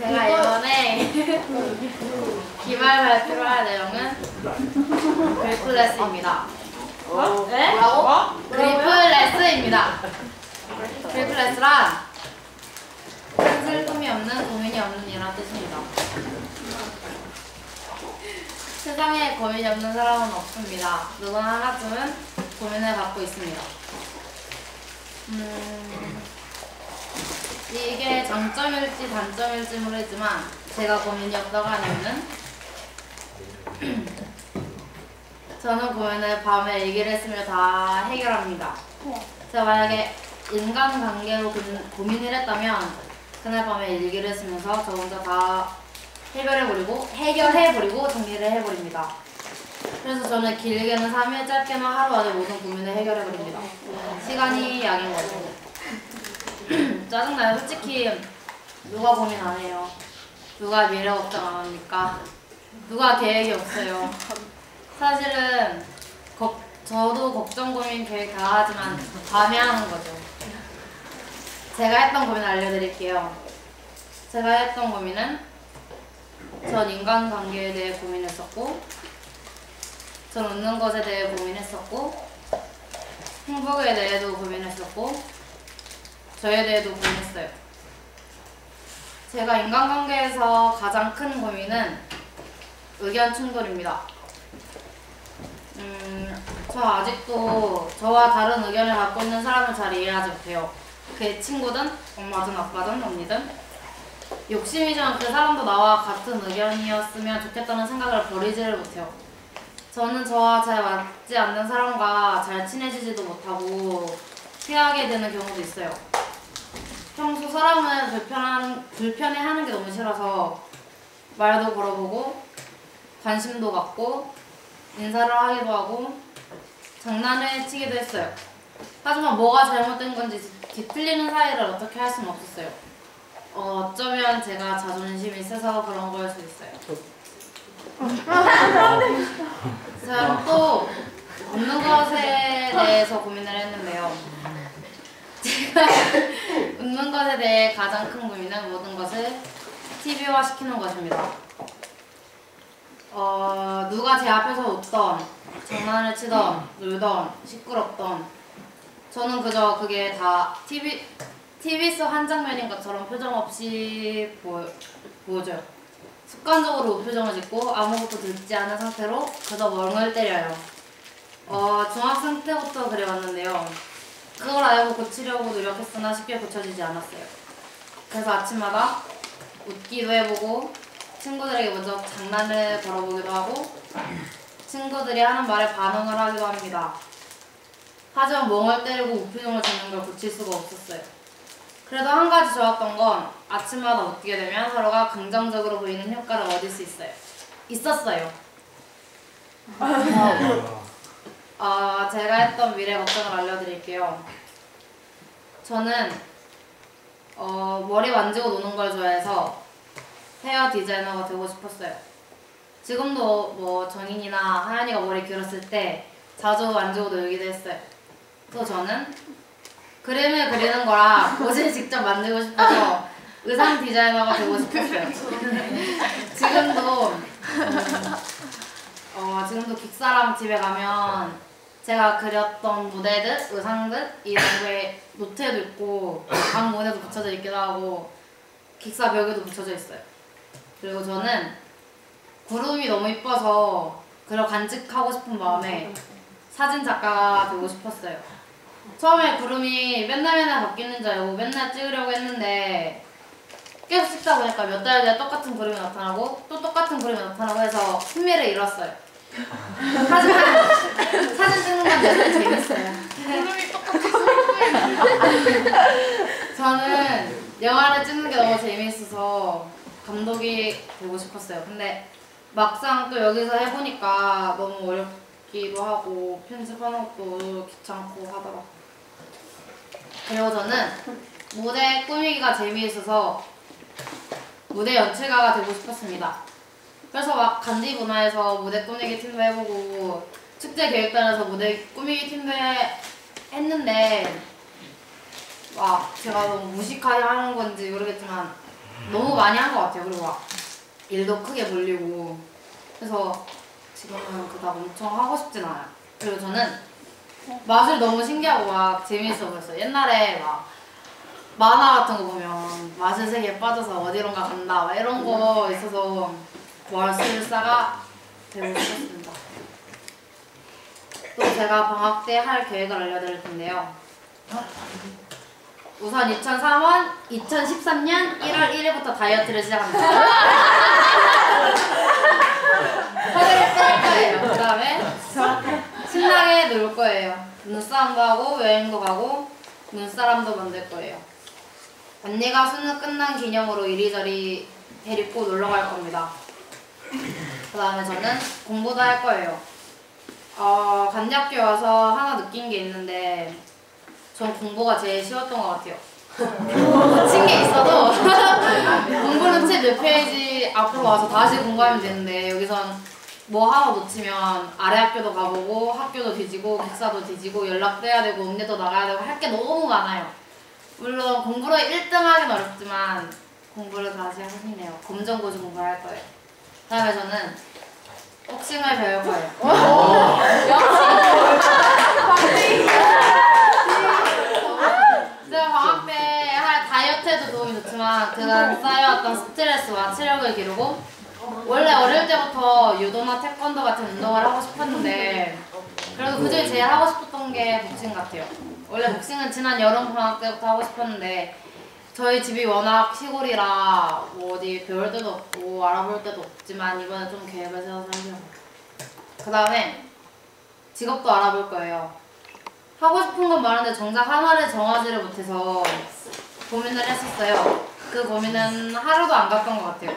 제가 이번에 기말 발표를 할 내용은 그리플레스입니다. 네? 뭐라고? 그리플레스입니다. 그리플레스란 큰 슬픔이 없는 고민이 없는 이란 뜻입니다. 세상에 고민이 없는 사람은 없습니다. 누구나 하나쯤은 고민을 갖고 있습니다. 이게 장점일지 단점일지 모르겠지만 제가 고민이 없다고 하는 이유는 저는 고민을 밤에 얘기를 했으면 다 해결합니다. 제가 만약에 인간관계로 고민을 했다면 그날 밤에 얘기를 했으면서 저 혼자 다 해결해버리고 정리를 해버립니다. 그래서 저는 길게는 3일, 짧게는 하루 안에 모든 고민을 해결해버립니다. 시간이 약인 거죠. 짜증나요. 솔직히 누가 고민 안 해요. 누가 미래 걱정 안 합니까? 누가 계획이 없어요. 사실은 저도 걱정 고민 계획 다 하지만 밤에 하는 거죠. 제가 했던 고민 알려드릴게요. 제가 했던 고민은 전 인간관계에 대해 고민했었고, 전 웃는 것에 대해 고민했었고, 행복에 대해도 고민했었고, 저에 대해도 고민했어요. 제가 인간관계에서 가장 큰 고민은 의견 충돌입니다. 저 아직도 저와 다른 의견을 갖고 있는 사람을 잘 이해하지 못해요. 그게 친구든 엄마든 아빠든 언니든 욕심이지만 그 사람도 나와 같은 의견이었으면 좋겠다는 생각을 버리지를 못해요. 저는 저와 잘 맞지 않는 사람과 잘 친해지지도 못하고 피하게 되는 경우도 있어요. 평소 사람을 불편해하는 게 너무 싫어서 말도 걸어보고 관심도 갖고 인사를 하기도 하고 장난을 치기도 했어요. 하지만 뭐가 잘못된 건지 뒤틀리는 사이를 어떻게 할 수는 없었어요. 어쩌면 제가 자존심이 세서 그런 걸 수 있어요. 저는 또 웃는 것에 대해서 고민을 했는데요. 제가 웃는 것에 대해 가장 큰 고민은 모든 것을 TV화 시키는 것입니다. 누가 제 앞에서 웃던, 장난을 치던, 놀던, 시끄럽던 저는 그저 그게 다 TV 속 한 장면인 것처럼 표정 없이 보여져요. 습관적으로 무표정을 짓고 아무것도 듣지 않은 상태로 그저 멍을 때려요. 중학생 때부터 그래왔는데요. 그걸 알고 고치려고 노력했으나 쉽게 고쳐지지 않았어요. 그래서 아침마다 웃기도 해보고 친구들에게 먼저 장난을 걸어보기도 하고 친구들이 하는 말에 반응을 하기도 합니다. 하지만 멍을 때리고 무표정을 짓는 걸 고칠 수가 없었어요. 그래도 한 가지 좋았던 건 아침마다 웃게 되면 서로가 긍정적으로 보이는 효과를 얻을 수 있었어요. 제가 했던 미래 걱정을 알려드릴게요. 저는 머리 만지고 노는 걸 좋아해서 헤어 디자이너가 되고 싶었어요. 지금도 뭐 정인이나 하연이가 머리 길었을 때 자주 만지고 놀기도 했어요. 또 저는 그림을 그리는 거랑 옷을 직접 만들고 싶어서 의상 디자이너가 되고 싶었어요. 지금도 긱사람 집에 가면 제가 그렸던 무대들, 의상들 이런 거에 노트에도 있고 방 문에도 붙여져 있기도 하고 긱사 벽에도 붙여져 있어요. 그리고 저는 구름이 너무 이뻐서 그걸 간직하고 싶은 마음에 사진 작가가 되고 싶었어요. 처음에 구름이 맨날 바뀌는 줄 알고 맨날 찍으려고 했는데 계속 찍다 보니까 몇 달 뒤에 똑같은 구름이 나타나고 또 똑같은 구름이 나타나고 해서 흥미를 잃었어요. 하지만 사진 찍는 건 여전히 재밌어요. 구름이 똑같아서 저는 영화를 찍는 게 너무 재미있어서 감독이 되고 싶었어요. 근데 막상 또 여기서 해보니까 너무 어렵기도 하고 편집하는 것도 귀찮고 하더라고요. 그리고 저는 무대 꾸미기가 재미있어서 무대 연출가가 되고 싶었습니다. 그래서 막 간디 문화에서 무대 꾸미기 팀도 해보고 축제 계획단에서 무대 꾸미기 팀도 했는데 막 제가 너무 무식하게 하는 건지 모르겠지만 너무 많이 한 것 같아요. 그리고 막 일도 크게 몰리고 그래서 지금은 그닥 엄청 하고 싶진 않아요. 그리고 저는 마술 너무 신기하고 막 재미있어 보였어요. 옛날에 막 만화 같은 거 보면 마술 세계에 빠져서 어디론가 간다 막 이런 거 있어서 마술사가 되고 싶었습니다. 또 제가 방학 때 할 계획을 알려드릴 텐데요. 우선 2013년 1월 1일부터 다이어트를 시작합니다. 허리를 뺄 거예요. 그 다음에 신나게 놀 거예요. 눈싸움도 하고 여행도 가고 눈사람도 만들 거예요. 언니가 수능 끝난 기념으로 이리저리 데리고 놀러 갈 겁니다. 그 다음에 저는 공부도 할 거예요. 간대학교에 와서 하나 느낀 게 있는데 전 공부가 제일 쉬웠던 것 같아요. 다친 게 있어도 공부는 책 몇 페이지 앞으로 와서 다시 공부하면 되는데 여기선 뭐 하나 놓치면 아래 학교도 가보고 학교도 뒤지고 기사도 뒤지고 연락도 해야 되고 읍내도 나가야 되고 할 게 너무 많아요. 물론 공부로 1등 하긴 어렵지만 공부를 다시 하고 싶네요. 검정고시 공부할 거예요. 그 다음에 저는 복싱을 배울 거예요. 제가 방학 때 할 다이어트에도 도움이 좋지만 그간 쌓여왔던 스트레스와 체력을 기르고 원래 어릴 때부터 유도나 태권도 같은 운동을 하고 싶었는데 그래도 그중에 제일 하고 싶었던 게 복싱 같아요. 원래 복싱은 지난 여름 방학 때부터 하고 싶었는데 저희 집이 워낙 시골이라 뭐 어디 배울 데도 없고 알아볼 데도 없지만 이번에 좀 계획을 세워서 하려고. 그 다음에 직업도 알아볼 거예요. 하고 싶은 건 많은데 정작 하나를 정하지를 못해서 고민을 했었어요. 그 고민은 하루도 안 갔던 것 같아요.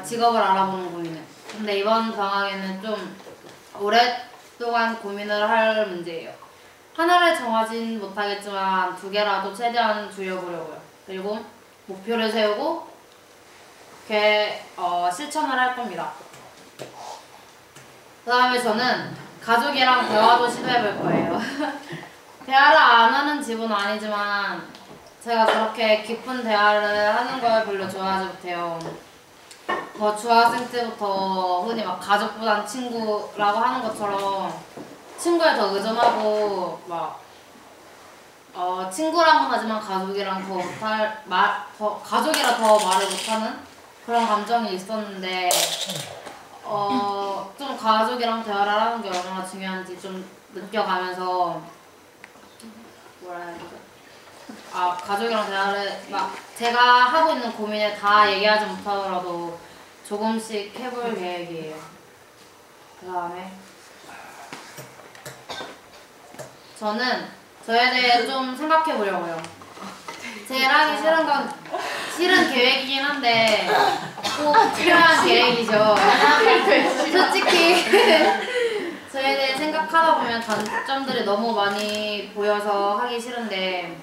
직업을 알아보는 고민은. 근데 이번 방학에는 좀 오랫동안 고민을 할 문제예요. 하나를 정하진 못하겠지만 두 개라도 최대한 줄여보려고요. 그리고 목표를 세우고 실천을 할 겁니다. 그 다음에 저는 가족이랑 대화도 시도해볼 거예요. 대화를 안 하는 집은 아니지만 제가 그렇게 깊은 대화를 하는 걸 별로 좋아하지 못해요. 중학생 때부터 흔히 막 가족보단 친구라고 하는 것처럼 친구에 더 의존하고 막 친구랑은 하지만 가족이랑 가족이라 더 말을 못하는 그런 감정이 있었는데 좀 가족이랑 대화를 하는 게 얼마나 중요한지 좀 느껴가면서 뭐라 해야 되죠? 가족이랑 대화를 막 제가 하고 있는 고민에 다 얘기하지 못하더라도 조금씩 해볼 계획이에요. 그 다음에 저는 저에 대해 좀 생각해 보려고요. 제일 하기 싫은 건 싫은 계획이긴 한데 꼭 필요한 계획이죠. 솔직히 저에 대해 생각하다 보면 단점들이 너무 많이 보여서 하기 싫은데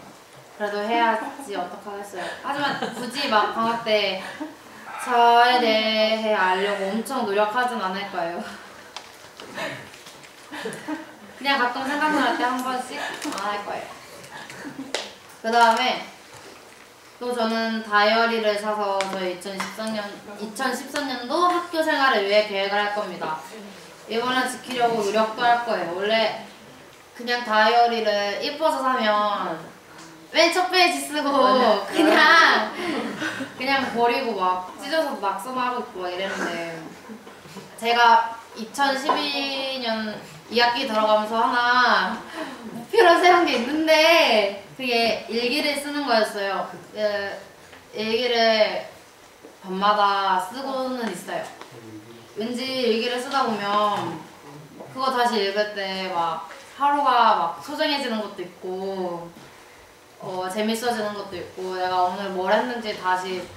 그래도 해야지 어떡하겠어요. 하지만 굳이 막 방학 때 저에 대해 알려고 엄청 노력하진 않을 거예요. 그냥 가끔 생각날 때 한 번씩 안 할 거예요. 그 다음에 또 저는 다이어리를 사서 저희 2013년도 학교 생활을 위해 계획을 할 겁니다. 이번엔 지키려고 노력도 할 거예요. 원래 그냥 다이어리를 예뻐서 사면 맨 첫 페이지 쓰고 그냥 버리고 막 찢어서 낙서하고 있고 막 이랬는데 제가 2012년 2학기 들어가면서 하나 목표로 세운 게 있는데 그게 일기를 쓰는 거였어요. 일기를 밤마다 쓰고는 있어요. 왠지 일기를 쓰다 보면 그거 다시 읽을 때 막 하루가 막 소중해지는 것도 있고 재밌어지는 것도 있고 내가 오늘 뭘 했는지 다시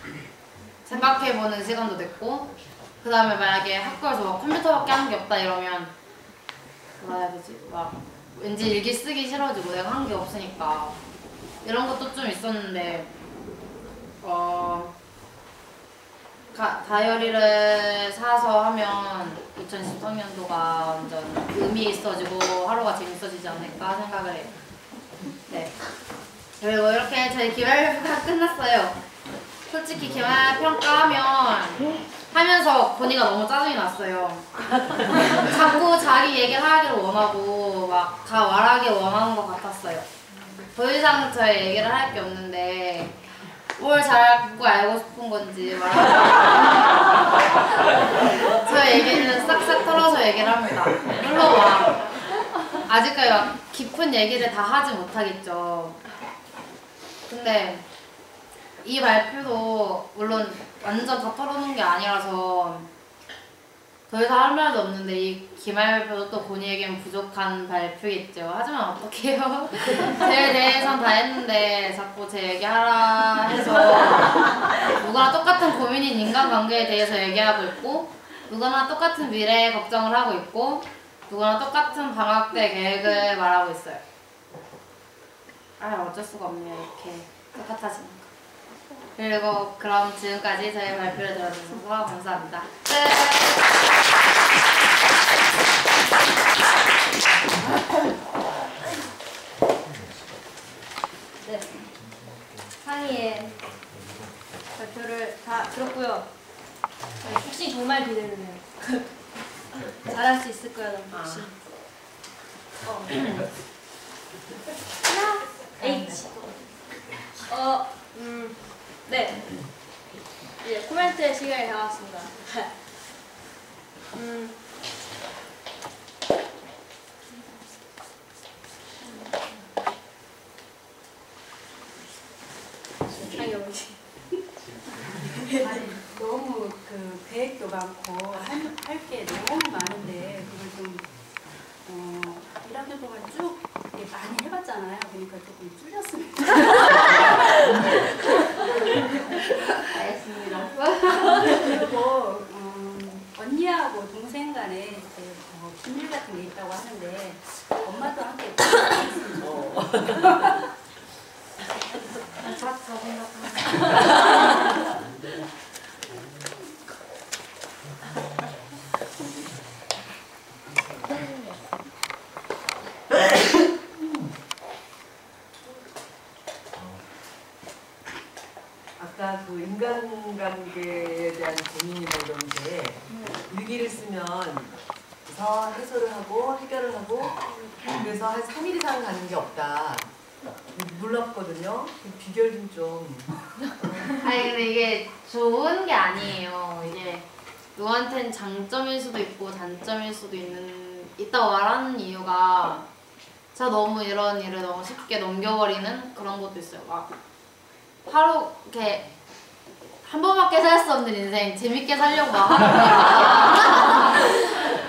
생각해보는 시간도 됐고 그 다음에 만약에 학교에서 막 컴퓨터밖에 하는 게 없다 이러면 뭐라 해야 되지? 막 왠지 일기 쓰기 싫어지고 내가 한 게 없으니까 이런 것도 좀 있었는데 다이어리를 사서 하면 2013년도가 완전 의미 있어지고 하루가 재밌어지지 않을까 생각을 해요. 네. 그리고 이렇게 저희 기말고사가 끝났어요. 솔직히 기말 하면서 본이가 너무 짜증이 났어요. 자꾸 자기 얘기를 하기를 원하고 막 다 말하기 원하는 것 같았어요. 더 이상 저의 얘기를 할 게 없는데 뭘 자꾸 알고 싶은 건지 말하고 저 얘기를 싹싹 털어서 얘기를 합니다. 물론 막 아직까지 막 깊은 얘기를 다 하지 못하겠죠. 근데 이 발표도 물론 완전 다 털어놓은 게 아니라서 더 이상 할 말도 없는데 이 기말 발표도 또 본인에겐 부족한 발표겠죠. 하지만 어떡해요. 제 대해선 다 했는데 자꾸 제 얘기하라 해서 누구나 똑같은 고민인 인간관계에 대해서 얘기하고 있고 누구나 똑같은 미래에 걱정을 하고 있고 누구나 똑같은 방학 때 계획을 말하고 있어요. 아 어쩔 수가 없네요. 이렇게 똑같아지는 거. 그리고 그럼 지금까지 저희 발표를 들어주셔서 감사합니다. 네. 상의의 발표를 다 들었고요. 복싱 정말 기대되네요. 잘할 수 있을 거야, 난 복싱. H. 네. 이제 코멘트의 시간이 다 왔습니다. 상이 오지. 너무 그 계획도 많고 할 게 너무 많은데 그걸 좀 1학년 동안 쭉 이렇게 많이 해봤잖아요. 그러니까 조금 줄였습니다. 알겠습니다. 그리고 언니하고 동생 간에 이제 비밀 같은 게 있다고 하는데 엄마도 함께 그렇죠 생각합니다. 아까 그 인간관계에 대한 고민이나 이런 게 일기를 쓰면 그래서 해소를 하고 해결을 하고 그래서 한 3일 이상 가는 게 없다. 몰랐거든요. 비결 좀. 아니 근데 이게 좋은 게 아니에요. 이게 누구한테는 장점일 수도 있고 단점일 수도 있다고 말하는 이유가 제가 너무 이런 일을 너무 쉽게 넘겨버리는 그런 것도 있어요. 막 하루 이렇게 한 번밖에 살 수 없는 인생 재밌게 살려고 막 하는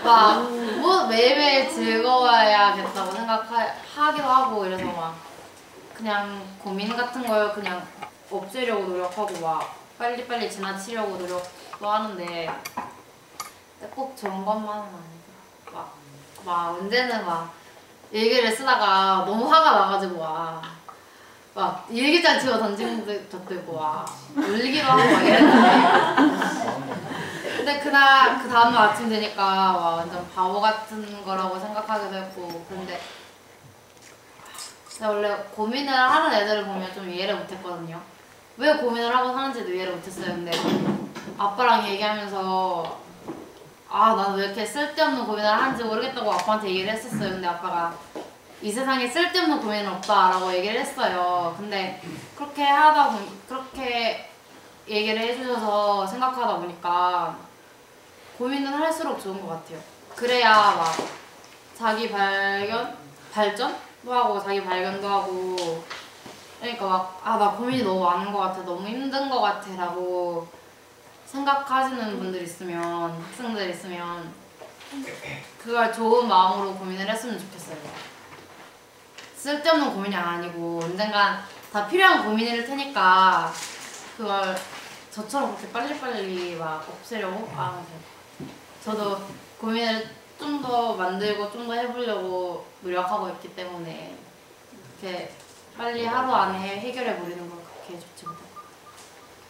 막 뭐 매일매일 즐거워야겠다고 생각하기도 하고 이래서 막 그냥 고민 같은 걸 그냥 없애려고 노력하고 막 빨리빨리 지나치려고 노력도 하는데 꼭 좋은 것만은 아니더라. 막 언제는 막 일기를 쓰다가 너무 화가 나가지고 막 일기장 집어 던지는 적도 있고 막 울기도 하고 막 이랬는데 근데 그 다음날 아침 되니까 와, 완전 바보 같은 거라고 생각하기도 했고 근데 제가 원래 고민을 하는 애들을 보면 좀 이해를 못했거든요. 왜 고민을 하고 사는지도 이해를 못했어요. 근데 아빠랑 얘기하면서 난 왜 이렇게 쓸데없는 고민을 하는지 모르겠다고 아빠한테 얘기를 했었어요. 근데 아빠가 이 세상에 쓸데없는 고민은 없다라고 얘기를 했어요. 근데 그렇게 얘기를 해주셔서 생각하다 보니까 고민은 할수록 좋은 것 같아요. 그래야 막 자기 발전도 하고 자기 발견도 하고 그러니까 막 나 고민이 너무 많은 것 같아 너무 힘든 것 같아 라고 생각하시는 분들 있으면 학생들 있으면 그걸 좋은 마음으로 고민을 했으면 좋겠어요. 쓸데없는 고민이 아니고 언젠간 다 필요한 고민일 테니까 그걸 저처럼 그렇게 빨리빨리 막 없애려고 안 하세요. 저도 고민을 좀 더 만들고 좀 더 해보려고 노력하고 있기 때문에 이렇게 빨리 하루 안에 해결해 버리는 건 그렇게 좋지 못해요.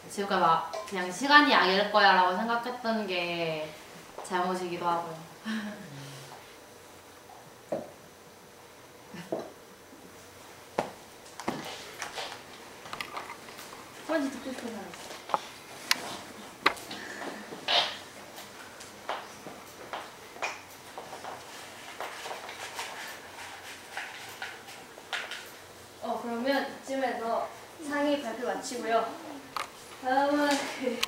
지금까지 막 그냥 시간이 아닐 거야 라고 생각했던 게 잘못이기도 하고요. 코멘트 듣고 싶은 사람. 그러면 이쯤에서 상위 발표 마치고요. 다음은 그